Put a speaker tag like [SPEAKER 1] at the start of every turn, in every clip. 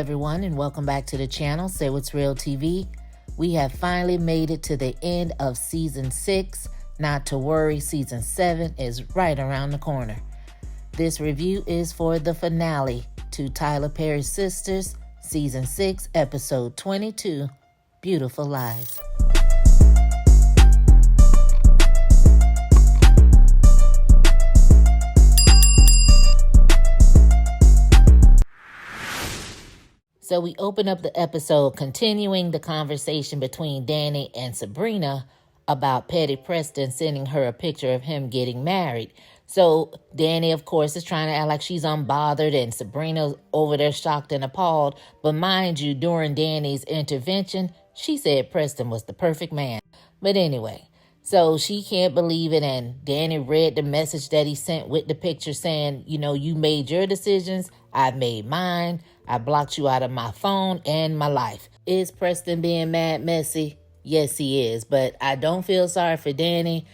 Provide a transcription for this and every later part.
[SPEAKER 1] everyone, and welcome back to the channel, Say What's Real TV. We have finally made it to the end of Season 6. Not to worry, Season 7 is right around the corner. This review is for the finale to Tyler Perry's Sistas, Season 6, Episode 22, Beautiful Lies. So we open up the episode continuing the conversation between Danni and Sabrina about Petty Preston sending her a picture of him getting married. So Danni, of course, is trying to act like she's unbothered, and Sabrina's over there shocked and appalled. But mind you, during Danni's intervention, she said Preston was the perfect man. But anyway, so she can't believe it, and Danni read the message that he sent with the picture saying, you know, you made your decisions, I've made mine. I blocked you out of my phone and my life. Is Preston being mad messy? Yes, he is. But I don't feel sorry for Danni.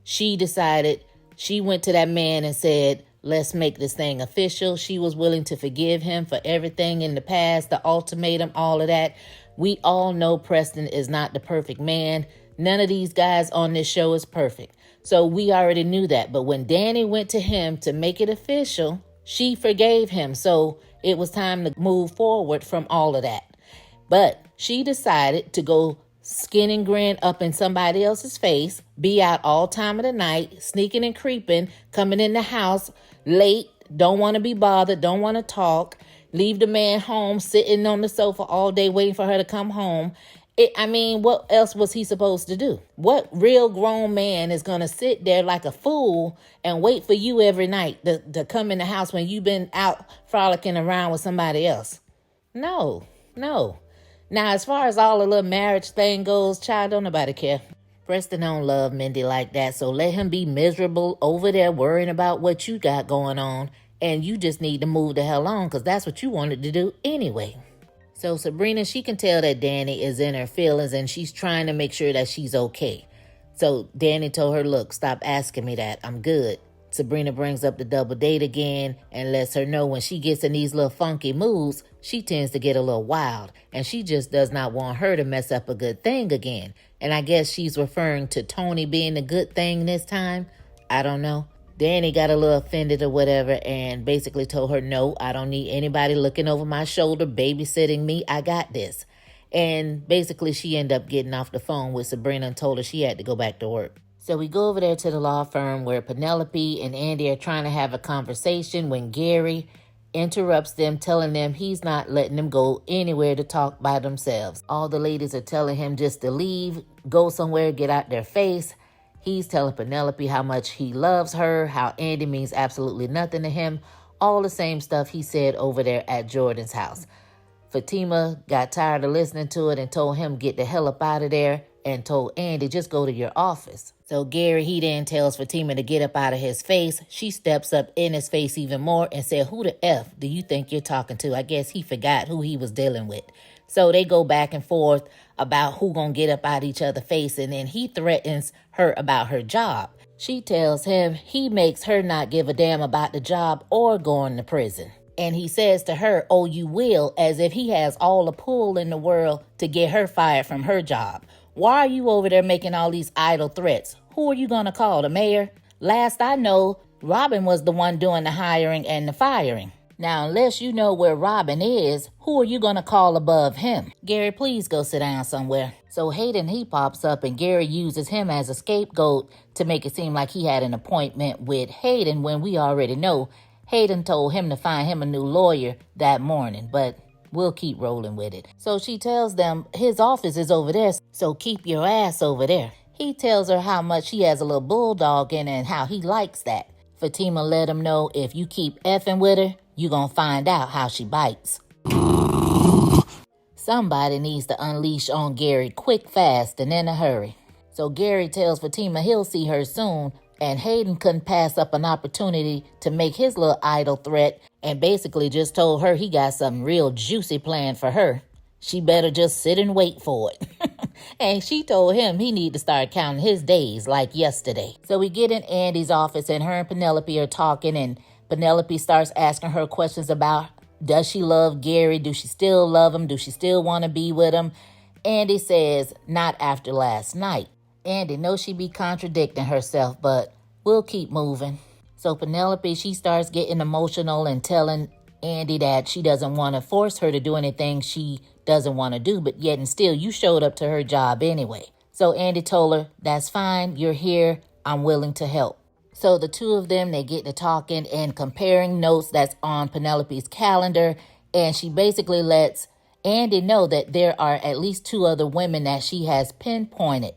[SPEAKER 1] She decided, she went to that man and said, let's make this thing official. She was willing to forgive him for everything in the past, the ultimatum, all of that. We all know Preston is not the perfect man. None of these guys on this show is perfect. So we already knew that. But when Danni went to him to make it official, she forgave him. So it was time to move forward from all of that. But she decided to go skin and grin up in somebody else's face, be out all time of the night, sneaking and creeping, coming in the house late, don't want to be bothered, don't want to talk, leave the man home, sitting on the sofa all day waiting for her to come home. What else was he supposed to do? What real grown man is going to sit there like a fool and wait for you every night to come in the house when you've been out frolicking around with somebody else? No. Now, as far as all the little marriage thing goes, child, don't nobody care. Preston don't love Mindy like that, so let him be miserable over there worrying about what you got going on, and you just need to move the hell on because that's what you wanted to do anyway. So Sabrina, she can tell that Danni is in her feelings and she's trying to make sure that she's okay. So Danni told her, look, stop asking me that. I'm good. Sabrina brings up the double date again and lets her know when she gets in these little funky moods, she tends to get a little wild. And she just does not want her to mess up a good thing again. And I guess she's referring to Tony being the good thing this time. I don't know. Danni got a little offended or whatever and basically told her, no, I don't need anybody looking over my shoulder, babysitting me. I got this. And basically she ended up getting off the phone with Sabrina and told her she had to go back to work. So we go over there to the law firm where Penelope and Andy are trying to have a conversation when Gary interrupts them, telling them he's not letting them go anywhere to talk by themselves. All the ladies are telling him just to leave, go somewhere, get out their face. He's telling Penelope how much he loves her, how Andy means absolutely nothing to him. All the same stuff he said over there at Jordan's house. Fatima got tired of listening to it and told him get the hell up out of there and told Andy just go to your office. So Gary, he then tells Fatima to get up out of his face. She steps up in his face even more and said, who the F do you think you're talking to? I guess he forgot who he was dealing with. So they go back and forth about who gonna get up out each other's face, and then he threatens her about her job. She tells him he makes her not give a damn about the job or going to prison. And he says to her, oh, you will, as if he has all the pull in the world to get her fired from her job. Why are you over there making all these idle threats? Who are you gonna call, the mayor? Last I know, Robin was the one doing the hiring and the firing. Now, unless you know where Robin is, who are you going to call above him? Gary, please go sit down somewhere. So Hayden, he pops up and Gary uses him as a scapegoat to make it seem like he had an appointment with Hayden when we already know Hayden told him to find him a new lawyer that morning, but we'll keep rolling with it. So she tells them his office is over there, so keep your ass over there. He tells her how much he has a little bulldog in and how he likes that. Fatima let him know if you keep effing with her, you gonna find out how she bites. Somebody needs to unleash on Gary quick, fast, and in a hurry. So Gary tells Fatima he'll see her soon, and Hayden couldn't pass up an opportunity to make his little idle threat and basically just told her he got something real juicy planned for her. She better just sit and wait for it. And she told him he need to start counting his days like yesterday. So we get in Andy's office and her and Penelope are talking, and Penelope starts asking her questions about Does she love Gary? Do she still love him? Do she still want to be with him? Andy says, not after last night. Andy knows she be contradicting herself, but we'll keep moving. So Penelope, she starts getting emotional and telling Andy that she doesn't want to force her to do anything she doesn't want to do, but yet and still you showed up to her job anyway. So Andy told her, that's fine, you're here, I'm willing to help. So the two of them, they get to talking and comparing notes that's on Penelope's calendar, and she basically lets Andy know that there are at least 2 other women that she has pinpointed.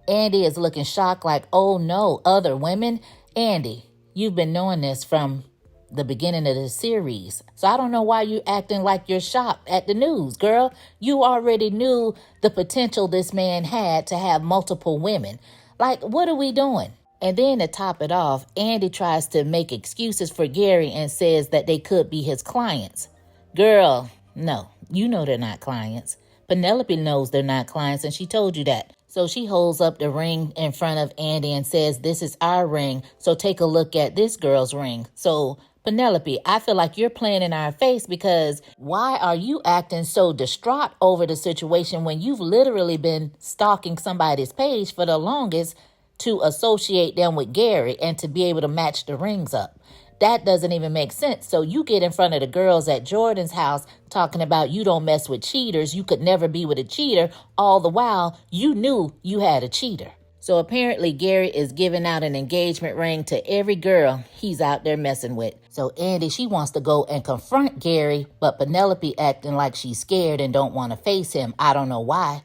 [SPEAKER 1] Andy is looking shocked like, oh no, other women? Andy, you've been knowing this from the beginning of the series. So I don't know why you acting like you're shocked at the news, girl. You already knew the potential this man had to have multiple women. Like, what are we doing? And then to top it off, Andy tries to make excuses for Gary and says that they could be his clients. Girl, no, you know they're not clients. Penelope knows they're not clients, and she told you that. So she holds up the ring in front of Andy and says, this is our ring, so take a look at this girl's ring. So Penelope, I feel like you're playing in our face, because why are you acting so distraught over the situation when you've literally been stalking somebody's page for the longest to associate them with Gary and to be able to match the rings up? That doesn't even make sense. So you get in front of the girls at Jordan's house talking about you don't mess with cheaters, you could never be with a cheater, all the while you knew you had a cheater. So apparently Gary is giving out an engagement ring to every girl he's out there messing with. So Andy, she wants to go and confront Gary, but Penelope acting like she's scared and don't want to face him. I don't know why.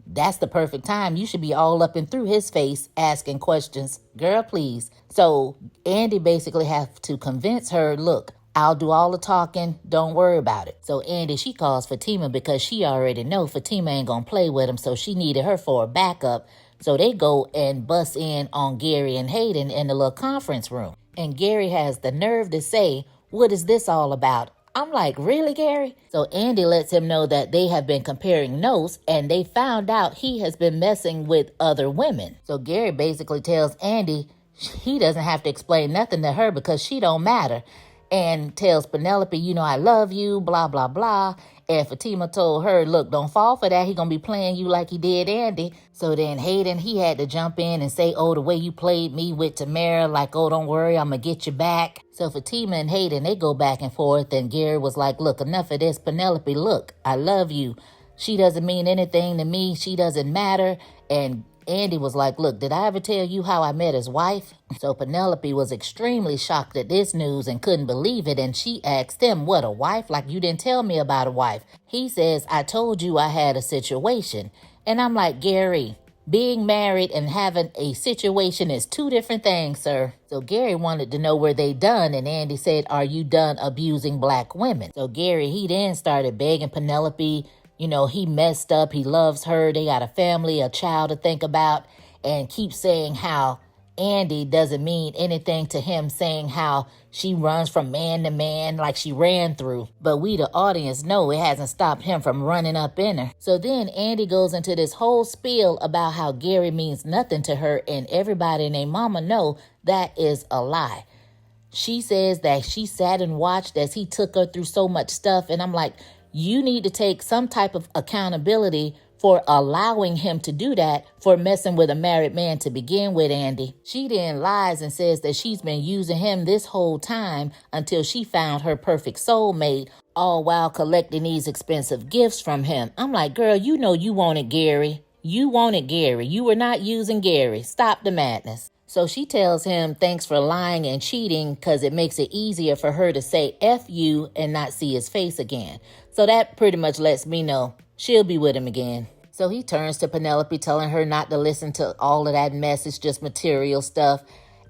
[SPEAKER 1] That's the perfect time. You should be all up and through his face asking questions. Girl, please. So Andy basically have to convince her, look, I'll do all the talking. Don't worry about it. So Andy, she calls Fatima because she already know Fatima ain't gonna play with him. So she needed her for a backup. So they go and bust in on Gary and Hayden in the little conference room. And Gary has the nerve to say, what is this all about? I'm like, really, Gary? So Andy lets him know that they have been comparing notes and they found out he has been messing with other women. So Gary basically tells Andy he doesn't have to explain nothing to her because she don't matter. And tells Penelope, you know, I love you, blah, blah, blah. And Fatima told her, look, don't fall for that. He gonna be playing you like he did Andy. So then Hayden, he had to jump in and say, oh, the way you played me with Tamara, like, oh, don't worry, I'm gonna get you back. So Fatima and Hayden, they go back and forth. And Gary was like, look, enough of this. Penelope, look, I love you. She doesn't mean anything to me. She doesn't matter. And Andy was like, look, did I ever tell you how I met his wife? So Penelope was extremely shocked at this news and couldn't believe it. And she asked him, what, a wife? Like, you didn't tell me about a wife. He says, I told you I had a situation. And I'm like, Gary, being married and having a situation is 2 different things, sir. So Gary wanted to know were they done, and Andy said, are you done abusing black women? So Gary, he then started begging Penelope, you know, he messed up, he loves her, they got a family, a child to think about, and keeps saying how Andy doesn't mean anything to him, saying how she runs from man to man like she ran through. But we, the audience, know it hasn't stopped him from running up in her. So then Andy goes into this whole spiel about how Gary means nothing to her, and everybody and their mama know that is a lie. She says that she sat and watched as he took her through so much stuff, and I'm like, you need to take some type of accountability for allowing him to do that, for messing with a married man to begin with, Andy. She then lies and says that she's been using him this whole time until she found her perfect soulmate, all while collecting these expensive gifts from him. I'm like, girl, you know you wanted Gary. You wanted Gary. You were not using Gary. Stop the madness. So she tells him thanks for lying and cheating because it makes it easier for her to say F you and not see his face again. So that pretty much lets me know she'll be with him again. So he turns to Penelope, telling her not to listen to all of that mess. It's just material stuff.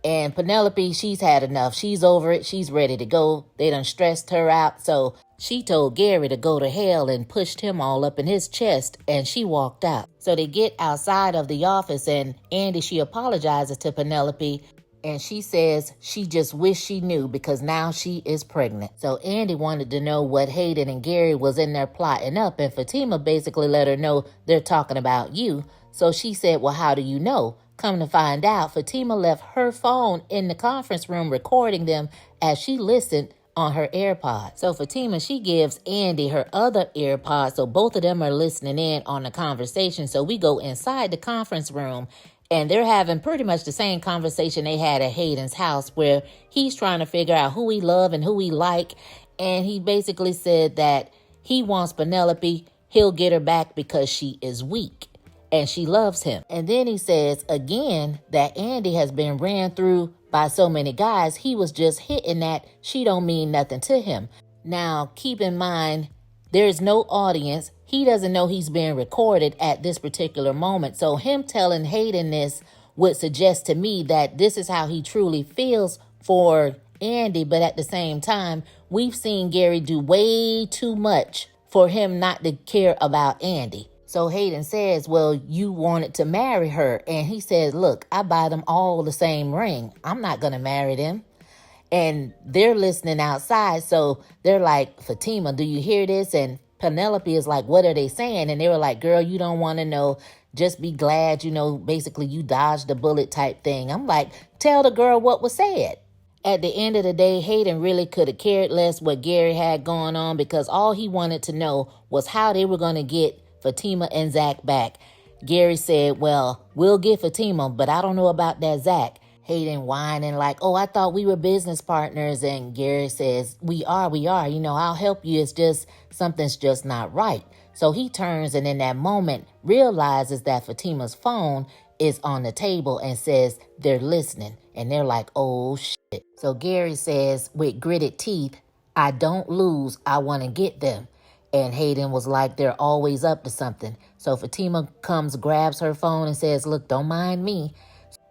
[SPEAKER 1] And Penelope, she's had enough. She's over it. She's ready to go. They done stressed her out. So she told Gary to go to hell and pushed him all up in his chest, and she walked out. So they get outside of the office, and Andy, she apologizes to Penelope, and she says she just wished she knew because now she is pregnant. So Andy wanted to know what Hayden and Gary was in there plotting up, and Fatima basically let her know they're talking about you. So she said, well, how do you know? Come to find out, Fatima left her phone in the conference room recording them as she listened on her AirPod. So Fatima, she gives Andy her other AirPod, so both of them are listening in on the conversation. So we go inside the conference room, and they're having pretty much the same conversation they had at Hayden's house, where he's trying to figure out who he love and who he like. And he basically said that he wants Penelope. He'll get her back because she is weak and she loves him. And then he says again that Andy has been ran through by so many guys. He was just hitting that she don't mean nothing to him. Now, keep in mind, there's no audience. He doesn't know he's being recorded at this particular moment. So him telling Hayden this would suggest to me that this is how he truly feels for Andy. But at the same time, we've seen Gary do way too much for him not to care about Andy. So Hayden says, well, you wanted to marry her. And he says, look, I buy them all the same ring. I'm not going to marry them. And they're listening outside. So they're like, Fatima, do you hear this? And Penelope is like, what are they saying? And they were like, girl, you don't want to know. Just be glad, basically you dodged the bullet type thing. I'm like, tell the girl what was said. At the end of the day, Hayden really could have cared less what Gary had going on, because all he wanted to know was how they were going to get Fatima and Zach back. Gary said, well, we'll get Fatima, but I don't know about that Zach. Hayden whining like, oh, I thought we were business partners. And Gary says, we are. I'll help you. It's just something's just not right. So he turns and in that moment realizes that Fatima's phone is on the table and says they're listening. And they're like, oh, shit. So Gary says with gritted teeth, I don't lose. I want to get them. And Hayden was like, they're always up to something. So Fatima comes, grabs her phone and says, look, don't mind me.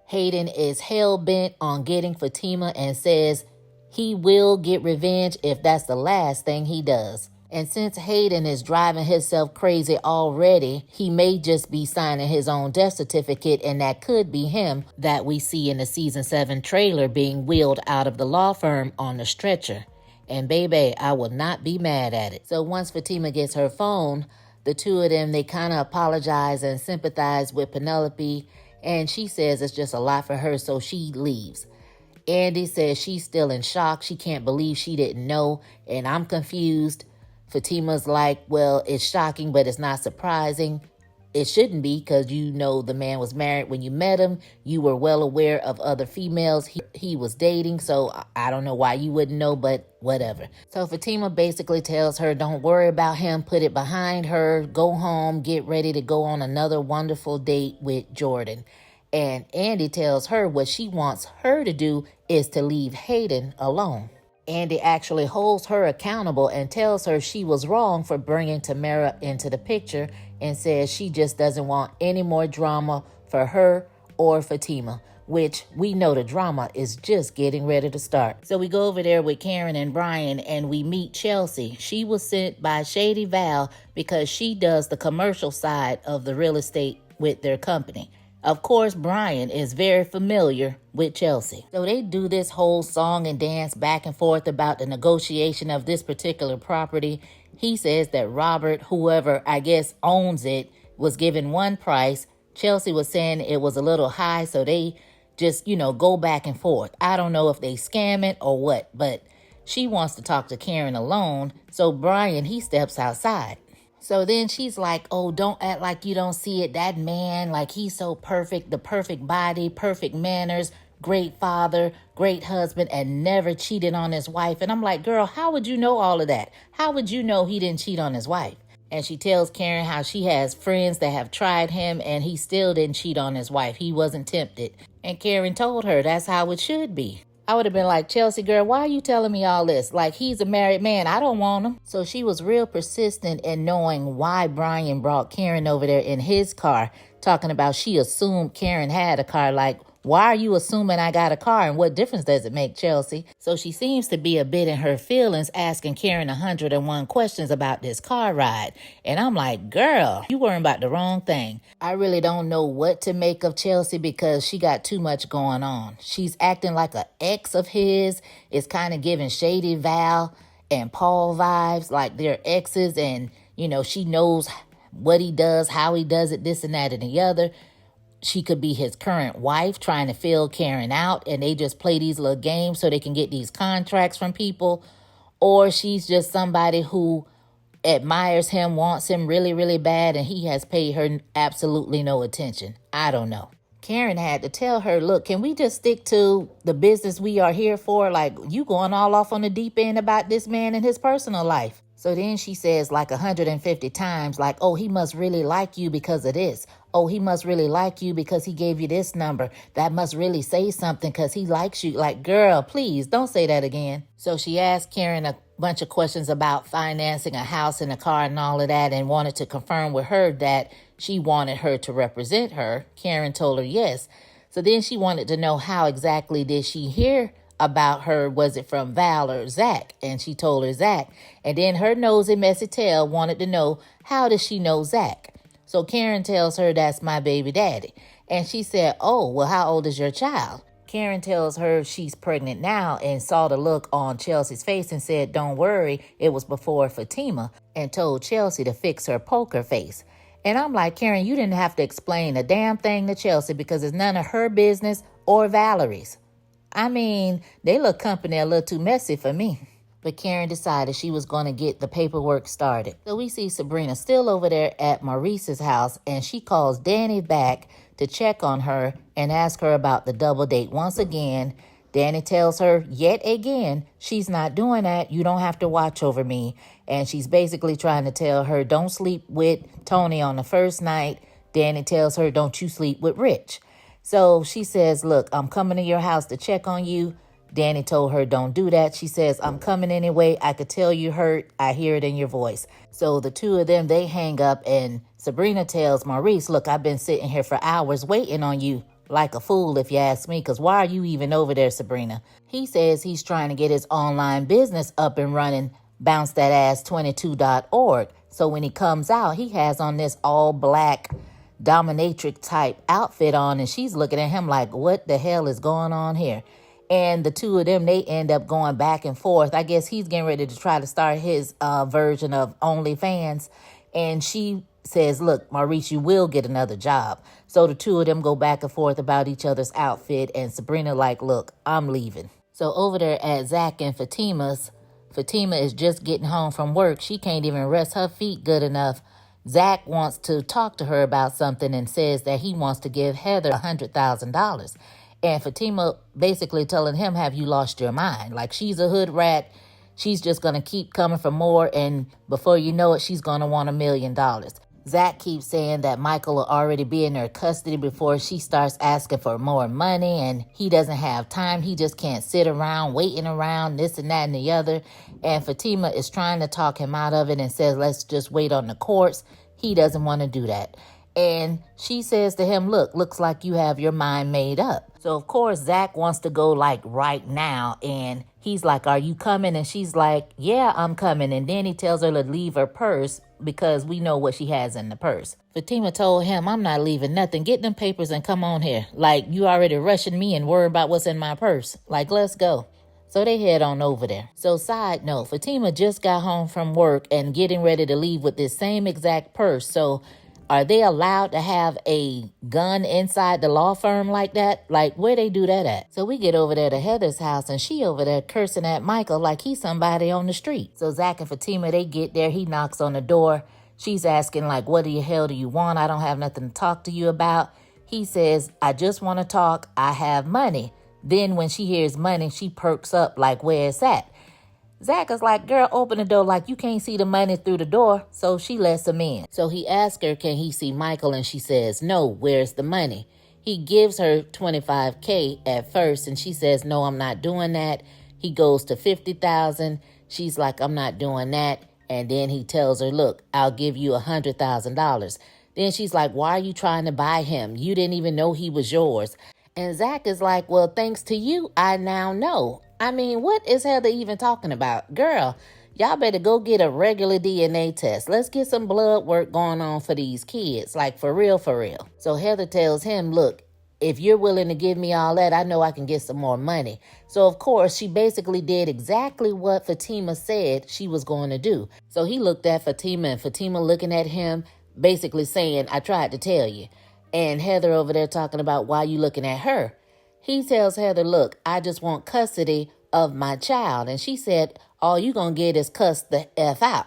[SPEAKER 1] Hayden is hell-bent on getting Fatima and says he will get revenge if that's the last thing he does. And since Hayden is driving himself crazy already, he may just be signing his own death certificate, and that could be him that we see in the season 7 trailer being wheeled out of the law firm on the stretcher. And baby, I will not be mad at it. So once Fatima gets her phone, the two of them, they kind of apologize and sympathize with Penelope, and she says it's just a lot for her, so she leaves. Andy says she's still in shock. She can't believe she didn't know, and I'm confused. Fatima's like, well, it's shocking, but it's not surprising. It shouldn't be, because the man was married when you met him. You were well aware of other females he was dating, so I don't know why you wouldn't know, but whatever. So Fatima basically tells her, don't worry about him, put it behind her, go home, get ready to go on another wonderful date with Jordan. And Andy tells her what she wants her to do is to leave Hayden alone. Andy actually holds her accountable and tells her she was wrong for bringing Tamara into the picture, and says she just doesn't want any more drama for her or Fatima, which we know the drama is just getting ready to start. So we go over there with Karen and Brian, and we meet Chelsea. She was sent by Shady Val because she does the commercial side of the real estate with their company. Of course, Brian is very familiar with Chelsea. So they do this whole song and dance back and forth about the negotiation of this particular property. He says that Robert, whoever I guess owns it, was given one price. Chelsea was saying it was a little high, so they just, go back and forth. I don't know if they scam it or what, but she wants to talk to Karen alone. So Brian, he steps outside. So then she's like, oh, don't act like you don't see it. That man, like, he's so perfect, the perfect body, perfect manners, great father, great husband, and never cheated on his wife. And I'm like, girl, how would you know all of that? How would you know he didn't cheat on his wife? And she tells Karen how she has friends that have tried him and he still didn't cheat on his wife. He wasn't tempted. And Karen told her that's how it should be. I would have been like, Chelsea, girl, why are you telling me all this? Like, he's a married man. I don't want him. So she was real persistent in knowing why Brian brought Karen over there in his car, talking about she assumed Karen had a car. Like, why are you assuming I got a car, and what difference does it make, Chelsea? So she seems to be a bit in her feelings, asking Karen 101 questions about this car ride. And I'm like, girl, you worrying about the wrong thing. I really don't know what to make of Chelsea because she got too much going on. She's acting like an ex of his. It's kind of giving Shady Val and Paul vibes, like they're exes, and, she knows what he does, how he does it, this and that and the other. She could be his current wife trying to fill Karen out, and they just play these little games so they can get these contracts from people. or she's just somebody who admires him, wants him really, really bad, and he has paid her absolutely no attention. I don't know. Karen had to tell her, look, can we just stick to the business we are here for? Like, you going all off on the deep end about this man and his personal life. So then she says like 150 times, like, oh, he must really like you because of this. Oh, he must really like you because he gave you this number. That must really say something because he likes you. Like, girl, please don't say that again. So she asked Karen a bunch of questions about financing a house and a car and all of that, and wanted to confirm with her that she wanted her to represent her. Karen told her yes. So then she wanted to know how exactly did she hear about her. Was it from Val or Zach? And she told her Zach. And then her nosy messy tail wanted to know, how does she know Zach? So Karen tells her, that's my baby daddy. And she said, oh, well, how old is your child? Karen tells her she's pregnant now and saw the look on Chelsea's face and said, don't worry, it was before Fatima, and told Chelsea to fix her poker face. And I'm like, Karen, you didn't have to explain a damn thing to Chelsea because it's none of her business or Valerie's. I mean, they look company a little too messy for me. But Karen decided she was going to get the paperwork started. So we see Sabrina still over there at Maurice's house, and she calls Danni back to check on her and ask her about the double date. Once again, Danni tells her yet again, she's not doing that. You don't have to watch over me. And she's basically trying to tell her, don't sleep with Tony on the first night. Danni tells her, don't you sleep with Rich. So she says, look, I'm coming to your house to check on you. Danni told her, don't do that. She says, I'm coming anyway. I could tell you hurt. I hear it in your voice. So the two of them, they hang up, and Sabrina tells Maurice, look, I've been sitting here for hours waiting on you like a fool, if you ask me, because why are you even over there, Sabrina? He says he's trying to get his online business up and running, bouncethatAss22.org. So when he comes out, he has on this all black dominatrix type outfit on, and she's looking at him like, what the hell is going on here? And the two of them, they end up going back and forth. I guess he's getting ready to try to start his version of OnlyFans. And she says, look, Maurice, you will get another job. So the two of them go back and forth about each other's outfit. And Sabrina like, look, I'm leaving. So over there at Zach and Fatima's, Fatima is just getting home from work. She can't even rest her feet good enough. Zach wants to talk to her about something and says that he wants to give Heather $100,000. And Fatima basically telling him, have you lost your mind? Like, she's a hood rat. She's just going to keep coming for more. And before you know it, she's going to want $1 million. Zach keeps saying that Michael will already be in her custody before she starts asking for more money. And he doesn't have time. He just can't sit around waiting around this and that and the other. And Fatima is trying to talk him out of it and says, let's just wait on the courts. He doesn't want to do that. And she says to him, look, looks like you have your mind made up. So, of course, Zach wants to go like right now. And he's like, are you coming? And she's like, yeah, I'm coming. And then he tells her to leave her purse because we know what she has in the purse. Fatima told him, I'm not leaving nothing. Get them papers and come on here. Like, you already rushing me and worry about what's in my purse. Like, let's go. So they head on over there. So side note, Fatima just got home from work and getting ready to leave with this same exact purse. So are they allowed to have a gun inside the law firm like that? Like, where they do that at? So we get over there to Heather's house, and she over there cursing at Michael like he's somebody on the street. So Zach and Fatima, they get there. He knocks on the door. She's asking, like, what the hell do you want? I don't have nothing to talk to you about. He says, I just want to talk. I have money. Then when she hears money, she perks up like, where it's at? Zach is like, girl, open the door, like you can't see the money through the door. So she lets him in. So he asks her, can he see Michael? And she says, no, where's the money? He gives her $25K at first, and she says, no, I'm not doing that. He goes to $50,000. She's like, I'm not doing that. And then he tells her, look, I'll give you $100,000. Then she's like, why are you trying to buy him? You didn't even know he was yours. And Zach is like, well, thanks to you, I now know. I mean, what is Heather even talking about? Girl, y'all better go get a regular DNA test. Let's get some blood work going on for these kids. Like, for real, for real. So Heather tells him, look, if you're willing to give me all that, I know I can get some more money. So, of course, she basically did exactly what Fatima said she was going to do. So he looked at Fatima, and Fatima looking at him, basically saying, I tried to tell you. And Heather over there talking about why you looking at her. He tells Heather, look, I just want custody of my child. And she said, all you gonna get is cuss the F out.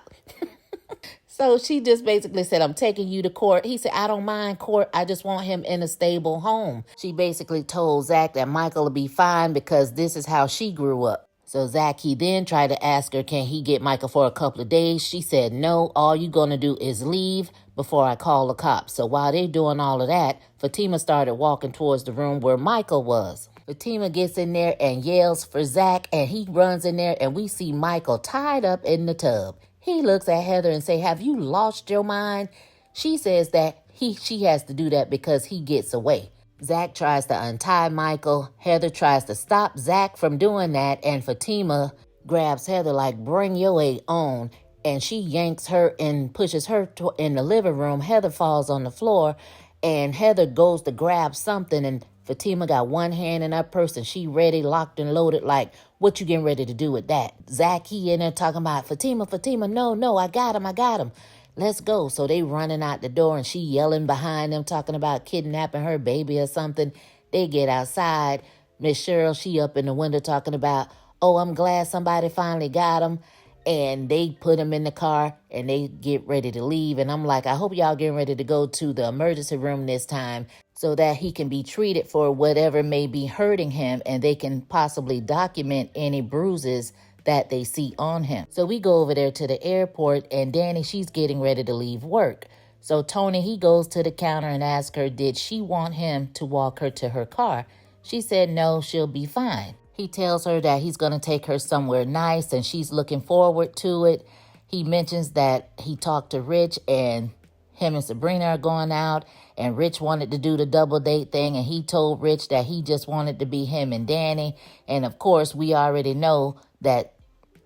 [SPEAKER 1] So she just basically said, I'm taking you to court. He said, I don't mind court. I just want him in a stable home. She basically told Zach that Michael will be fine because this is how she grew up. So Zach, he then tried to ask her, can he get Michael for a couple of days? She said, no, all you're going to do is leave before I call the cops. So while they're doing all of that, Fatima started walking towards the room where Michael was. Fatima gets in there and yells for Zach, and he runs in there, and we see Michael tied up in the tub. He looks at Heather and say, have you lost your mind? She says that she has to do that because he gets away. Zach tries to untie Michael. Heather tries to stop Zach from doing that, and Fatima grabs Heather like, bring your A on, and she yanks her and pushes her in the living room. Heather falls on the floor, and Heather goes to grab something, and Fatima got one hand in her purse, and she ready, locked and loaded, like, what you getting ready to do with that? Zach, he in there talking about, Fatima, no, I got him. Let's go. So they running out the door, and she yelling behind them, talking about kidnapping her baby or something. They get outside. Miss Cheryl, she up in the window talking about, oh, I'm glad somebody finally got him. And they put him in the car, and they get ready to leave. And I'm like, I hope y'all getting ready to go to the emergency room this time so that he can be treated for whatever may be hurting him, and they can possibly document any bruises that they see on him. So we go over there to the airport, and Danni, she's getting ready to leave work. So Tony, he goes to the counter and asks her, did she want him to walk her to her car? She said no, she'll be fine. He tells her that he's going to take her somewhere nice, and she's looking forward to it. He mentions that he talked to Rich, and him and Sabrina are going out, and Rich wanted to do the double date thing, and he told Rich that he just wanted to be him and Danni. And of course, we already know that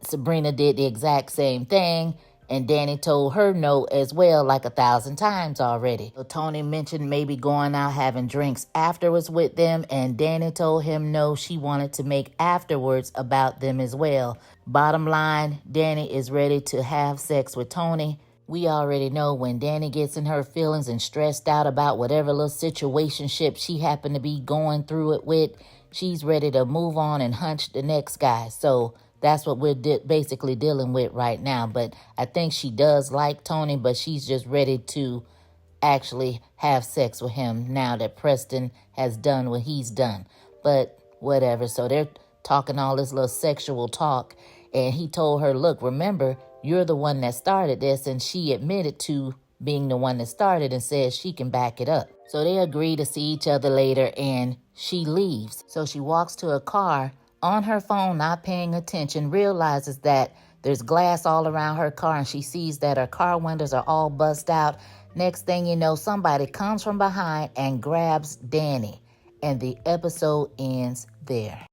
[SPEAKER 1] Sabrina did the exact same thing, and Danni told her no as well, like 1,000 times already. So Tony mentioned maybe going out having drinks afterwards with them, and Danni told him no, she wanted to make afterwards about them as well. Bottom line, Danni is ready to have sex with Tony. We already know when Danni gets in her feelings and stressed out about whatever little situationship she happened to be going through it with, she's ready to move on and hunch the next guy. So that's what we're basically dealing with right now. But I think she does like Tony, but she's just ready to actually have sex with him now that Preston has done what he's done. But whatever. So they're talking all this little sexual talk. And he told her, look, remember, you're the one that started this. And she admitted to being the one that started and says she can back it up. So they agree to see each other later, and she leaves. So she walks to her car on her phone, not paying attention, realizes that there's glass all around her car, and she sees that her car windows are all bust out. Next thing you know, somebody comes from behind and grabs Danni, and the episode ends there.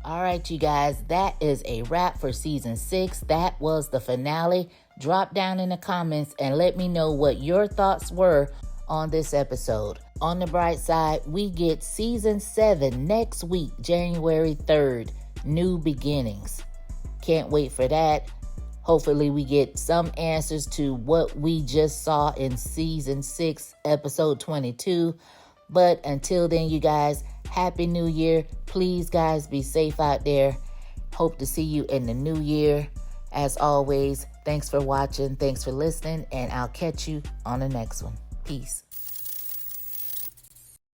[SPEAKER 1] All right, you guys, that is a wrap for season 6. That was the finale. Drop down in the comments and let me know what your thoughts were on this episode. On the bright side, we get season 7 next week, January 3rd, New Beginnings. Can't wait for that. Hopefully we get some answers to what we just saw in season 6, episode 22. But until then, you guys, Happy New Year. Please, guys, be safe out there. Hope to see you in the new year. As always, thanks for watching, thanks for listening, and I'll catch you on the next one. Peace.